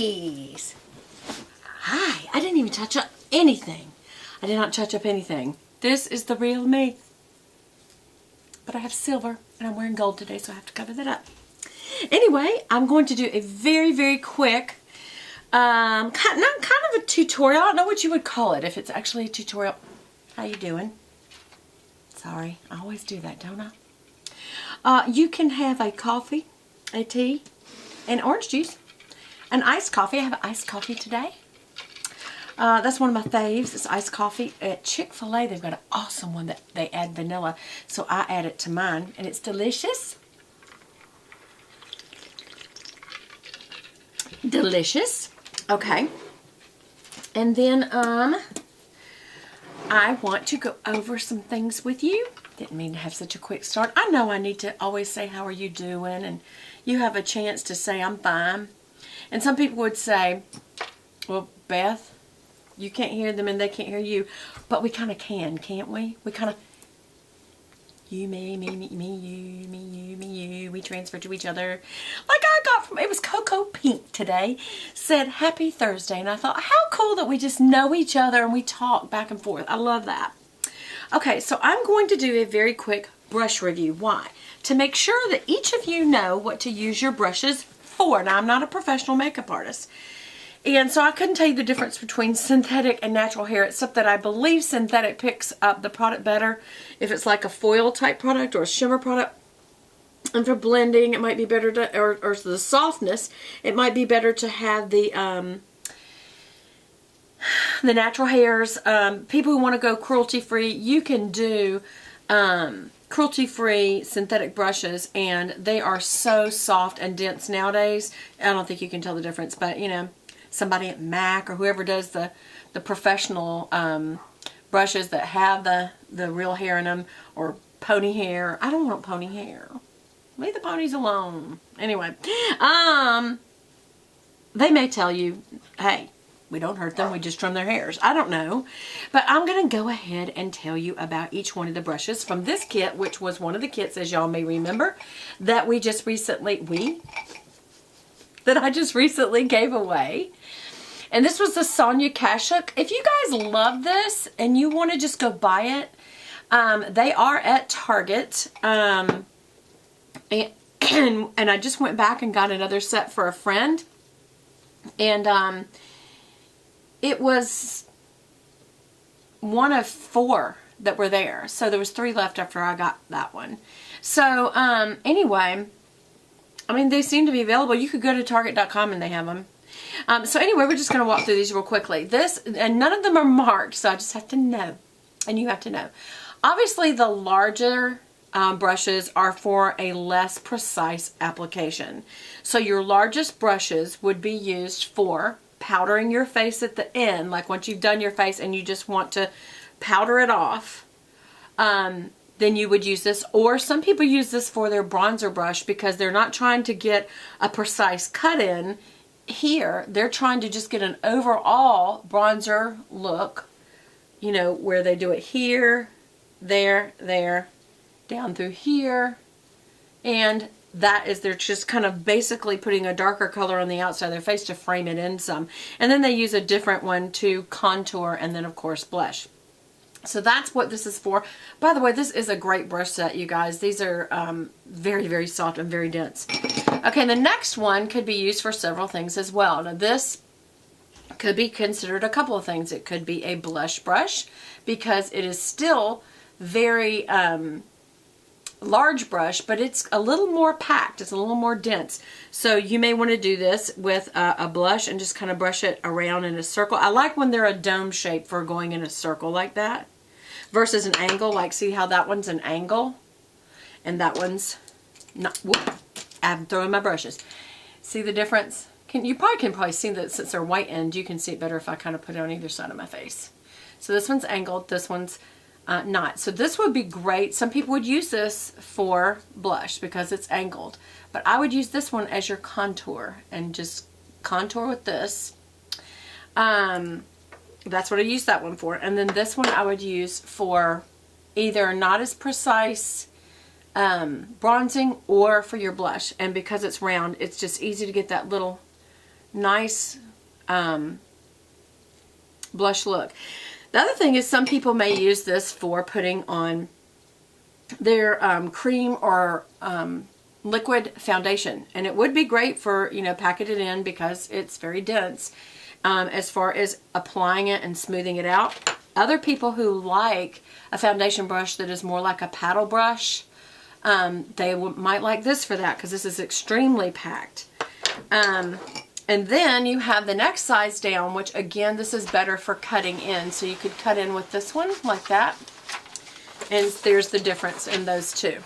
ladies. Hi. I didn't even touch up anything. I did not touch up anything. This is the real me. But I have silver and I'm wearing gold today, so I have to cover that up. Anyway, I'm going to do a very, very quick, not kind of a tutorial. I don't know what you would call it if it's actually a tutorial. How you doing? Sorry, I always do that, don't I? You can have a coffee, a tea, and orange juice. An iced coffee. I have an iced coffee today. That's one of my faves. It's iced coffee. At Chick-fil-A, they've got an awesome one that they add vanilla. So I add it to mine, and it's delicious. Delicious. Okay. And then, I want to go over some things with you. Didn't mean to have such a quick start. I know I need to always say, how are you doing? And you have a chance to say, I'm fine. And some people would say, well, Beth, you can't hear them and they can't hear you. But we kind of can, can't we? We kind of, you, me, you, me, you. We transfer to each other. Like I got from, it was Cocoa Pink today, said happy Thursday. And I thought, how cool that we just know each other and we talk back and forth. I love that. Okay, so I'm going to do a very quick brush review. Why? To make sure that each of you know what to use your brushes for. Now, I'm not a professional makeup artist. And so I couldn't tell you the difference between synthetic and natural hair, except that I believe synthetic picks up the product better if it's like a foil type product or a shimmer product. And for blending, it might be better to, or the softness, it might be better to have the natural hairs. People who want to go cruelty-free, you can do cruelty-free synthetic brushes, and they are so soft and dense nowadays. I don't think you can tell the difference, but you know, somebody at MAC or whoever does the professional brushes that have the real hair in them, or pony hair. I don't want pony hair. Leave the ponies alone. Anyway, they may tell you, hey, we don't hurt them, we just trim their hairs. I don't know. But I'm going to go ahead and tell you about each one of the brushes from this kit, which was one of the kits, as y'all may remember, that I just recently gave away. And this was the Sonia Kashuk. If you guys love this and you want to just go buy it, they are at Target. And I just went back and got another set for a friend. And it was one of 4 that were there. So there was 3 left after I got that one. So anyway, I mean, they seem to be available. You could go to Target.com and they have them. So anyway, we're just going to walk through these real quickly. And none of them are marked, so I just have to know. And you have to know. Obviously, the larger brushes are for a less precise application. So your largest brushes would be used for powdering your face at the end, like once you've done your face and you just want to powder it off, then you would use this. Or some people use this for their bronzer brush because they're not trying to get a precise cut in here. They're trying to just get an overall bronzer look, you know, where they do it here, there, down through here, and that is, they're just kind of basically putting a darker color on the outside of their face to frame it in some. And then they use a different one to contour and then of course blush. So that's what this is for. By the way, this is a great brush set, you guys. These are very, very soft and very dense. Okay, the next one could be used for several things as well. Now this could be considered a couple of things. It could be a blush brush because it is still very large brush, but it's a little more packed. It's a little more dense. So you may want to do this with a blush and just kind of brush it around in a circle. I like when they're a dome shape for going in a circle like that versus an angle. Like, see how that one's an angle and that one's not. Whoop, I'm throwing my brushes. See the difference? You probably can see that since they're white end, you can see it better if I kind of put it on either side of my face. So this one's angled, this one's not. So this would be great. Some people would use this for blush because it's angled. But I would use this one as your contour and just contour with this. That's what I use that one for. And then this one I would use for either not as precise bronzing or for your blush. And because it's round, it's just easy to get that little nice blush look. The other thing is some people may use this for putting on their cream or liquid foundation, and it would be great for, you know, packing it in because it's very dense as far as applying it and smoothing it out. Other people who like a foundation brush that is more like a paddle brush, they might like this for that because this is extremely packed. And then you have the next size down, which again, this is better for cutting in. So you could cut in with this one like that. And there's the difference in those two.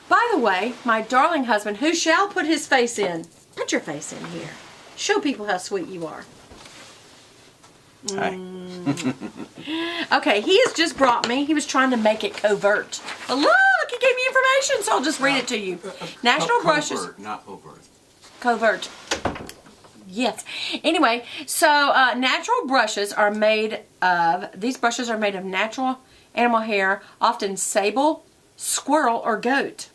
By the way, my darling husband, who shall put his face in, put your face in here. Show people how sweet you are. Hi. Okay, he has just brought me, he was trying to make it covert. But look, he gave me information, so I'll just read it to you. Natural brushes. Covert, not overt. Covert. Yes. Anyway, so natural brushes are made of, these brushes are made of natural animal hair, often sable, squirrel, or goat.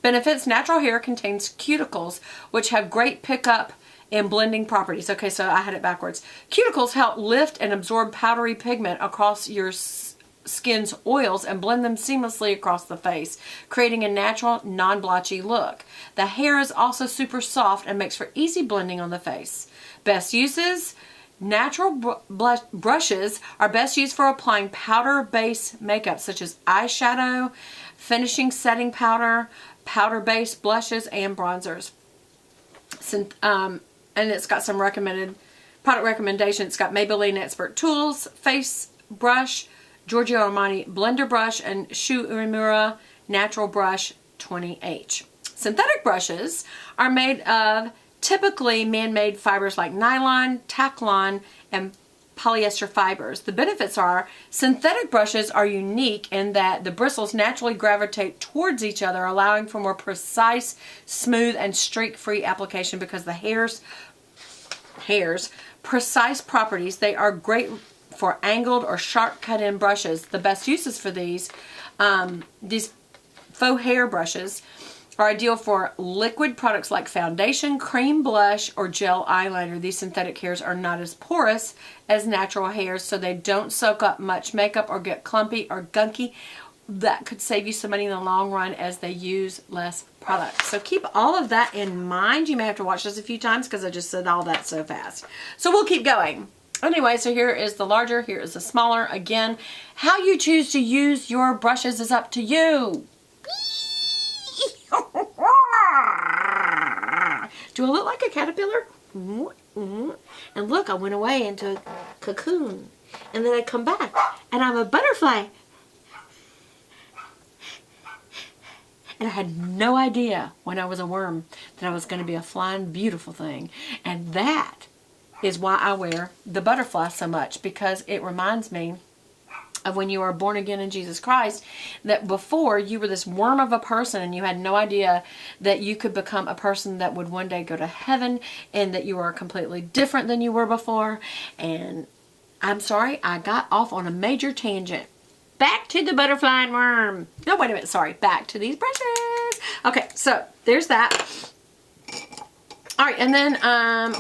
Benefits: natural hair contains cuticles, which have great pickup and blending properties. Okay, so I had it backwards. Cuticles help lift and absorb powdery pigment across your skin's oils and blend them seamlessly across the face, creating a natural, non-blotchy look. The hair is also super soft and makes for easy blending on the face. Best uses: natural brushes are best used for applying powder-based makeup such as eyeshadow, finishing setting powder, powder-based blushes, and bronzers. And it's got some recommended product recommendations. It's got Maybelline Expert Tools Face Brush, Giorgio Armani Blender Brush, and Shu Uemura Natural Brush 20H. Synthetic brushes are made of typically man-made fibers like nylon, Taclon, and polyester fibers. The benefits are synthetic brushes are unique in that the bristles naturally gravitate towards each other, allowing for more precise, smooth, and streak-free application because the hair's precise properties. They are great for angled or sharp cut-in brushes. The best uses for these faux hair brushes are ideal for liquid products like foundation, cream blush, or gel eyeliner. These synthetic hairs are not as porous as natural hairs, so they don't soak up much makeup or get clumpy or gunky. That could save you some money in the long run as they use less product. So keep all of that in mind. You may have to watch this a few times because I just said all that so fast. So we'll keep going. Anyway, so here is the larger, here is the smaller. Again, how you choose to use your brushes is up to you. Do I look like a caterpillar? And look, I went away into a cocoon. And then I come back and I'm a butterfly. And I had no idea when I was a worm that I was going to be a flying beautiful thing. And that is why I wear the butterfly so much, because it reminds me of when you are born again in Jesus Christ, that before you were this worm of a person and you had no idea that you could become a person that would one day go to heaven, and that you are completely different than you were before. And I'm sorry, I got off on a major tangent. Back to the butterfly and worm. No, wait a minute, sorry. Back to these brushes. Okay, so there's that. All right, and then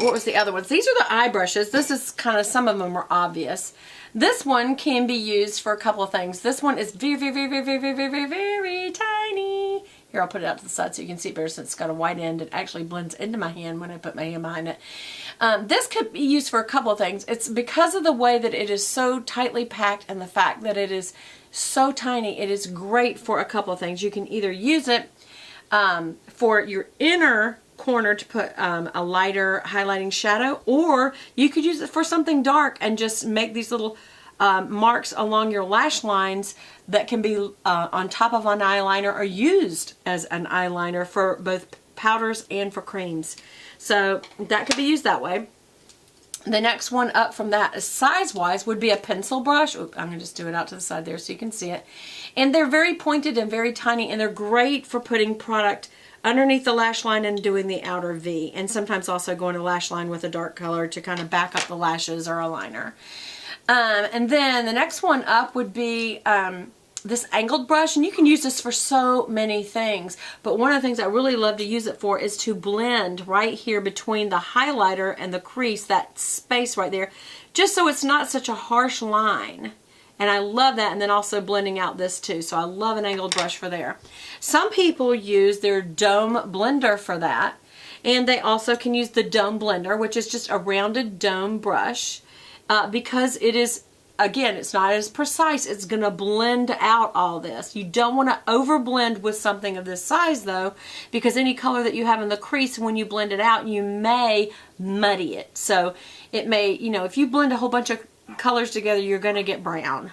what was the other ones? These are the eye brushes. This is kind of, some of them are obvious. This one can be used for a couple of things. This one is very, very, very, very, very, very, very, very tiny. Here, I'll put it out to the side so you can see it better since it's got a white end. It actually blends into my hand when I put my hand behind it. This could be used for a couple of things. It's because of the way that it is so tightly packed and the fact that it is so tiny, it is great for a couple of things. You can either use it for your inner corner to put a lighter highlighting shadow, or you could use it for something dark and just make these little marks along your lash lines that can be on top of an eyeliner or used as an eyeliner for both powders and for creams. So that could be used that way. The next one up from that, size-wise, would be a pencil brush. Oop, I'm going to just do it out to the side there so you can see it. And they're very pointed and very tiny, and they're great for putting product underneath the lash line and doing the outer V. And sometimes also going to lash line with a dark color to kind of back up the lashes or a liner. And then the next one up would be this angled brush, and you can use this for so many things, but one of the things I really love to use it for is to blend right here between the highlighter and the crease, that space right there, just so it's not such a harsh line. And I love that, and then also blending out this too. So I love an angled brush for there. Some people use their dome blender for that, and they also can use the dome blender, which is just a rounded dome brush, because it is, again, it's not as precise. It's going to blend out all this. You don't want to over blend with something of this size though, because any color that you have in the crease, when you blend it out, you may muddy it. So it may, you know, if you blend a whole bunch of colors together, you're going to get brown.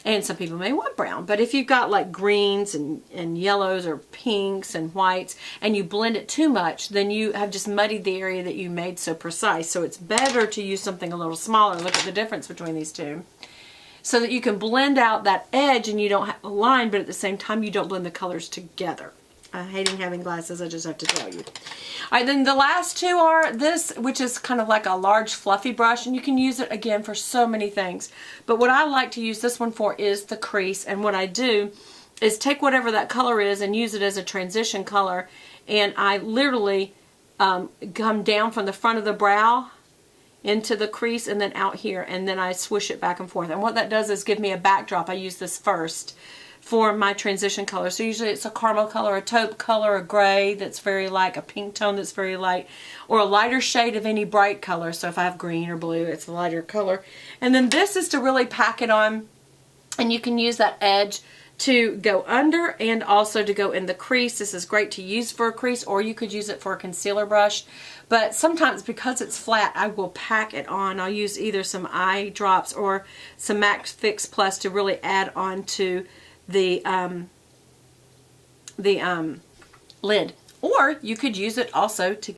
And some people may want brown, but if you've got like greens and yellows or pinks and whites, and you blend it too much, then you have just muddied the area that you made so precise. So it's better to use something a little smaller. Look at the difference between these two. So that you can blend out that edge and you don't have a line, but at the same time you don't blend the colors together. I'm hating having glasses, I just have to tell you. All right, then the last two are this, which is kind of like a large fluffy brush, and you can use it again for so many things. But what I like to use this one for is the crease, and what I do is take whatever that color is and use it as a transition color, and I literally come down from the front of the brow into the crease and then out here, and then I swish it back and forth. And what that does is give me a backdrop. I use this first for my transition color. So usually it's a caramel color, a taupe color, a gray that's very light, a pink tone that's very light, or a lighter shade of any bright color. So if I have green or blue, it's a lighter color. And then this is to really pack it on, and you can use that edge to go under and also to go in the crease. This is great to use for a crease, or you could use it for a concealer brush. But sometimes because it's flat, I will pack it on. I'll use either some eye drops or some MAC Fix Plus to really add on to the lid. Or you could use it also to